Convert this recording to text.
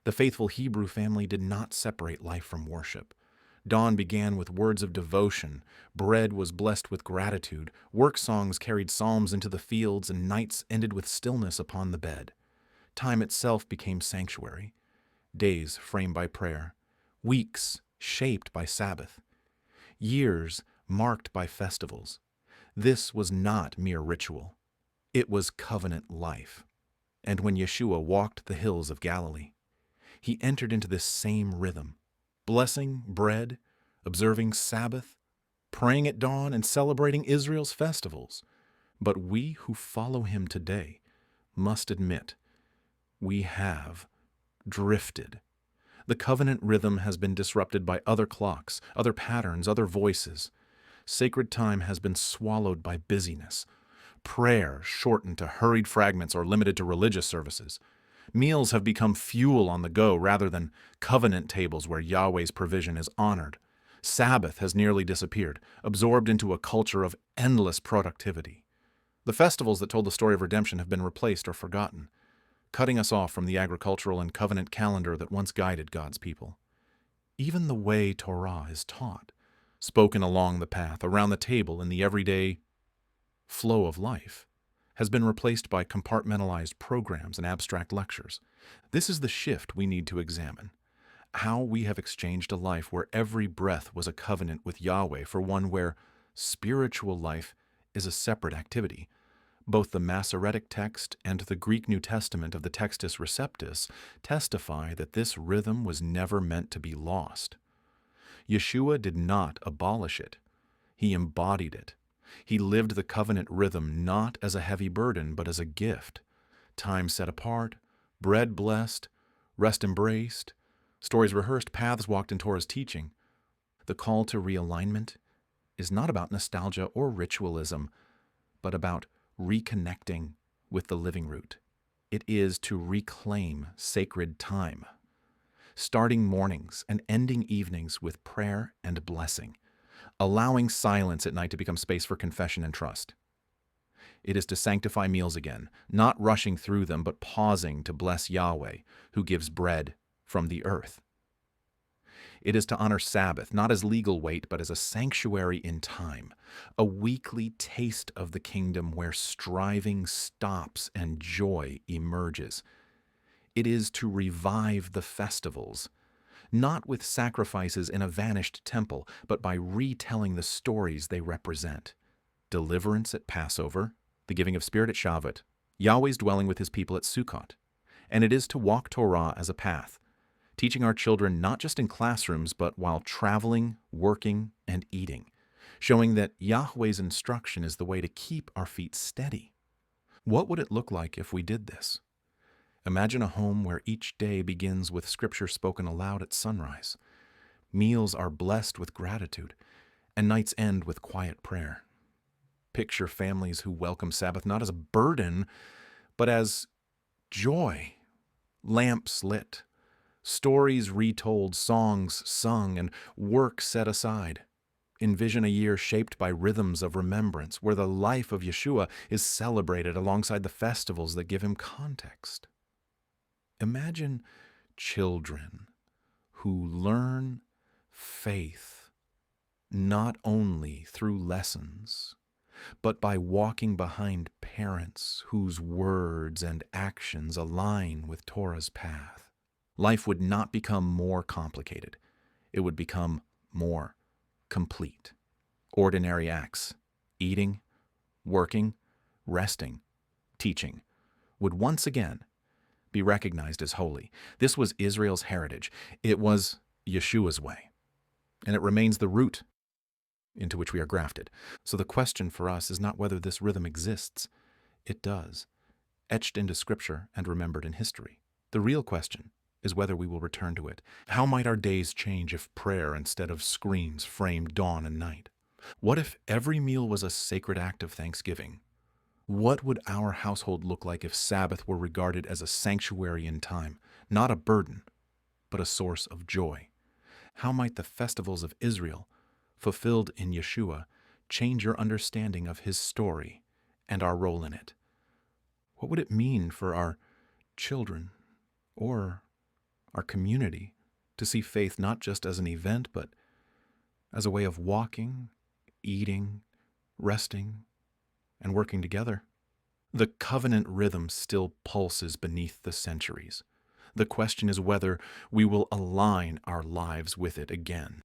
The faithful Hebrew family did not separate life from worship. Dawn began with words of devotion, bread was blessed with gratitude, work songs carried psalms into the fields, and nights ended with stillness upon the bed. Time itself became sanctuary, days framed by prayer, weeks shaped by Sabbath, years marked by festivals. This was not mere ritual. It was covenant life. And when Yeshua walked the hills of Galilee, he entered into this same rhythm, blessing bread, observing Sabbath, praying at dawn, and celebrating Israel's festivals. But we who follow him today must admit we have drifted. The covenant rhythm has been disrupted by other clocks, other patterns, other voices. Sacred time has been swallowed by busyness. Prayer shortened to hurried fragments or limited to religious services. Meals have become fuel on the go rather than covenant tables where Yahweh's provision is honored. Sabbath has nearly disappeared, absorbed into a culture of endless productivity. The festivals that told the story of redemption have been replaced or forgotten, cutting us off from the agricultural and covenant calendar that once guided God's people. Even the way Torah is taught, spoken along the path, around the table, in the everyday flow of life, has been replaced by compartmentalized programs and abstract lectures. This is the shift we need to examine. How we have exchanged a life where every breath was a covenant with Yahweh for one where spiritual life is a separate activity. Both the Masoretic text and the Greek New Testament of the Textus Receptus testify that this rhythm was never meant to be lost. Yeshua did not abolish it. He embodied it. He lived the covenant rhythm not as a heavy burden, but as a gift. Time set apart, bread blessed, rest embraced, stories rehearsed, paths walked in Torah's teaching. The call to realignment is not about nostalgia or ritualism, but about reconnecting with the living root. It is to reclaim sacred time, starting mornings and ending evenings with prayer and blessing, allowing silence at night to become space for confession and trust. It is to sanctify meals again, not rushing through them, but pausing to bless Yahweh, who gives bread from the earth. It is to honor Sabbath, not as legal weight, but as a sanctuary in time, a weekly taste of the kingdom where striving stops and joy emerges. It is to revive the festivals, not with sacrifices in a vanished temple, but by retelling the stories they represent. Deliverance at Passover, the giving of Spirit at Shavuot, Yahweh's dwelling with his people at Sukkot. And it is to walk Torah as a path, teaching our children not just in classrooms, but while traveling, working, and eating, showing that Yahweh's instruction is the way to keep our feet steady. What would it look like if we did this? Imagine a home where each day begins with scripture spoken aloud at sunrise. Meals are blessed with gratitude, and nights end with quiet prayer. Picture families who welcome Sabbath not as a burden, but as joy. Lamps lit, stories retold, songs sung, and work set aside. Envision a year shaped by rhythms of remembrance, where the life of Yeshua is celebrated alongside the festivals that give him context. Imagine children who learn faith not only through lessons, but by walking behind parents whose words and actions align with Torah's path. Life would not become more complicated. It would become more complete. Ordinary acts, eating, working, resting, teaching, would once again be recognized as holy. This was Israel's heritage. It was Yeshua's way. And it remains the root into which we are grafted. So the question for us is not whether this rhythm exists. It does, etched into Scripture and remembered in history. The real question is whether we will return to it. How might our days change if prayer instead of screens framed dawn and night? What if every meal was a sacred act of thanksgiving? What would our household look like if Sabbath were regarded as a sanctuary in time, not a burden, but a source of joy? How might the festivals of Israel, fulfilled in Yeshua, change your understanding of his story and our role in it? What would it mean for our children or our community, to see faith not just as an event, but as a way of walking, eating, resting, and working together. The covenant rhythm still pulses beneath the centuries. The question is whether we will align our lives with it again.